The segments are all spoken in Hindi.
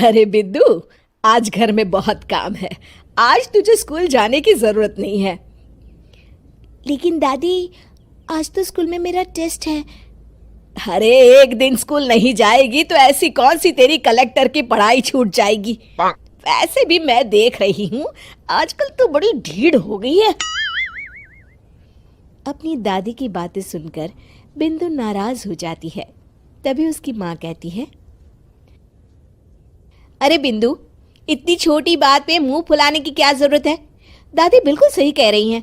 अरे बिद्दू, आज घर में बहुत काम है। आज तुझे स्कूल जाने की जरूरत नहीं है। लेकिन दादी, आज तो स्कूल में मेरा टेस्ट है। अरे एक दिन स्कूल नहीं जाएगी तो ऐसी कौन सी तेरी कलेक्टर की पढ़ाई छूट जाएगी। वैसे भी मैं देख रही हूँ आजकल तो बड़ी ढीठ हो गई है। अपनी दादी की बातें सुनकर बिंदु नाराज हो जाती है। तभी उसकी माँ कहती है, अरे बिंदु, इतनी छोटी बात पे मुंह फुलाने की क्या जरूरत है। दादी बिल्कुल सही कह रही हैं।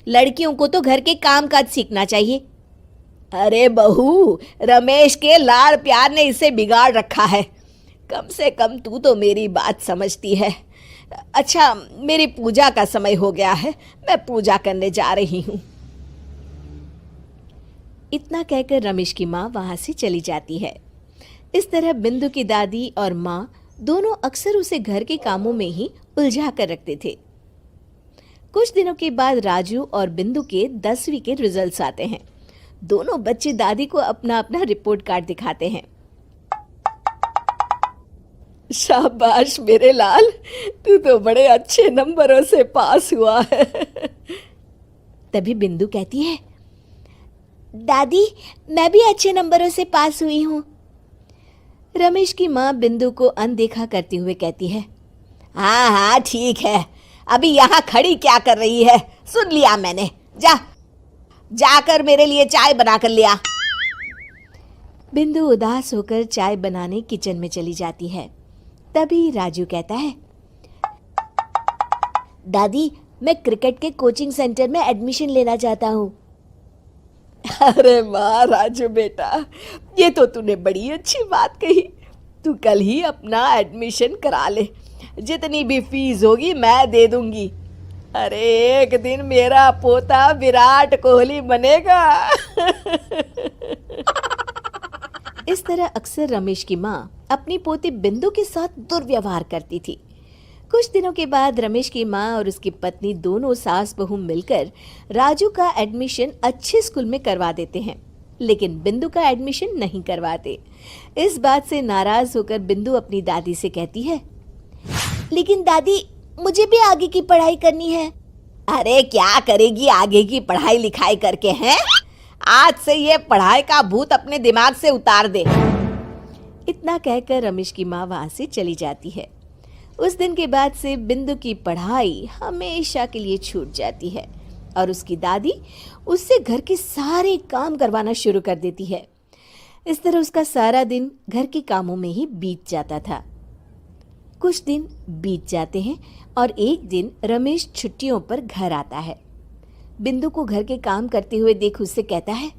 लड़कियों को तो घर के काम काज सीखना चाहिए। अरे बहू, रमेश के लाड़ प्यार ने इसे बिगाड़ रखा है। कम से कम तू तो मेरी बात समझती है। अच्छा, मेरी पूजा का समय हो गया है, मैं पूजा करने जा रही हूँ। इतना कहकर रमेश की माँ वहां से चली जाती है। इस तरह बिंदु की दादी और माँ दोनों अक्सर उसे घर के कामों में ही उलझा कर रखते थे। कुछ दिनों के बाद राजू और बिंदु के 10वीं के रिजल्ट्स आते हैं। दोनों बच्चे दादी को अपना अपना रिपोर्ट कार्ड दिखाते हैं। शाबाश मेरे लाल, तू तो बड़े अच्छे नंबरों से पास हुआ है। तभी बिंदु कहती है, दादी, मैं भी अच्छे नंबरों से पास हुई हूँ। रमेश की माँ बिंदु को अनदेखा करते हुए कहती है, हाँ हाँ ठीक है, अभी यहाँ खड़ी क्या कर रही है, सुन लिया मैंने। जाकर मेरे लिए चाय बना कर लिया। बिंदु उदास होकर चाय बनाने किचन में चली जाती है। तभी राजू कहता है, दादी, मैं क्रिकेट के कोचिंग सेंटर में एडमिशन लेना चाहता हूँ। अरे वाह राजू बेटा, ये तो तूने बड़ी अच्छी बात कही। तू कल ही अपना एडमिशन करा ले, जितनी भी फीस होगी मैं दे दूंगी। अरे एक दिन मेरा पोता विराट कोहली बनेगा। इस तरह अक्सर रमेश की माँ अपनी पोती बिंदु के साथ दुर्व्यवहार करती थी। कुछ दिनों के बाद रमेश की माँ और उसकी पत्नी दोनों सास बहू मिलकर राजू का एडमिशन अच्छे स्कूल में करवा देते हैं, लेकिन बिंदु का एडमिशन नहीं करवाते। इस बात से नाराज होकर बिंदु अपनी दादी से कहती है, लेकिन दादी, मुझे भी आगे की पढ़ाई करनी है। अरे क्या करेगी आगे की पढ़ाई लिखाई करके, हैं? आज से ये पढ़ाई का भूत अपने दिमाग से उतार दे। इतना कहकर रमेश की माँ वहां से चली जाती है। उस दिन के बाद से बिंदु की पढ़ाई हमेशा के लिए छूट जाती है और उसकी दादी उससे घर के सारे काम करवाना शुरू कर देती है। इस तरह उसका सारा दिन घर के कामों में ही बीत जाता था। कुछ दिन बीत जाते हैं और एक दिन रमेश छुट्टियों पर घर आता है। बिंदु को घर के काम करते हुए देख उससे कहता है,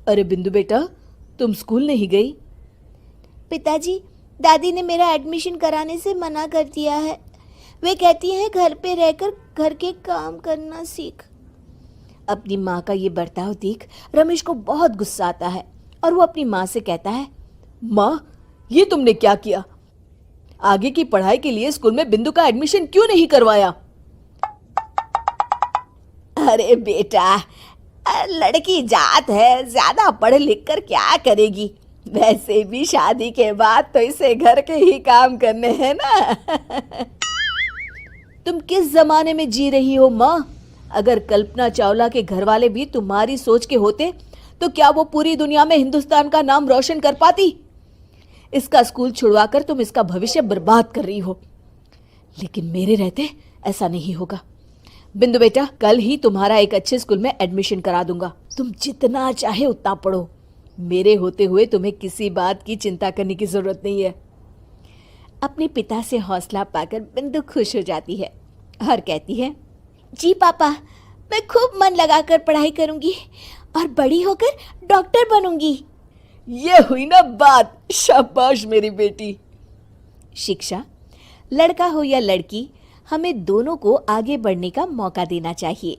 अरे बिंदु बेटा, तुम स्कूल नहीं गई? पिताजी, दादी ने मेरा एडमिशन कराने से मना कर दिया है। वे कहती हैं घर पे रहकर घर के काम करना सीख। अपनी माँ का ये बर्ताव देख रमेश को बहुत गुस्सा आता है और वो अपनी माँ से कहता है, माँ, ये तुमने क्या किया? आगे की पढ़ाई के लिए स्कूल में बिंदु का एडमिशन क्यों नहीं करवाया? अरे बेटा, लड़की जात है, ज्यादा पढ़ लिख कर क्या करेगी? वैसे भी शादी के बाद तो इसे घर के ही काम करने हैं ना। तुम किस जमाने में जी रही हो माँ? अगर कल्पना चावला के घर वाले भी तुम्हारी सोच के होते तो क्या वो पूरी दुनिया में हिंदुस्तान का नाम रोशन कर पाती? इसका स्कूल छुड़वाकर तुम इसका भविष्य बर्बाद कर रही हो, लेकिन मेरे रहते ऐसा नहीं होगा। बिंदु बेटा, कल ही तुम्हारा एक अच्छे स्कूल में एडमिशन करा दूंगा। तुम जितना चाहे उतना पढ़ो। मेरे होते हुए तुम्हें किसी बात की चिंता करने की जरूरत नहीं है। अपने पिता से हौसला पाकर बिंदु खुश हो जाती है और कहती है, जी पापा, मैं खूब मन लगाकर पढ़ाई करूंगी और बड़ी होकर डॉक्टर बनूंगी। ये हुई ना बात, शाबाश मेरी बेटी। शिक्षा, लड़का हो या लड़की, हमें दोनों को आगे बढ़ने का मौका देना चाहिए।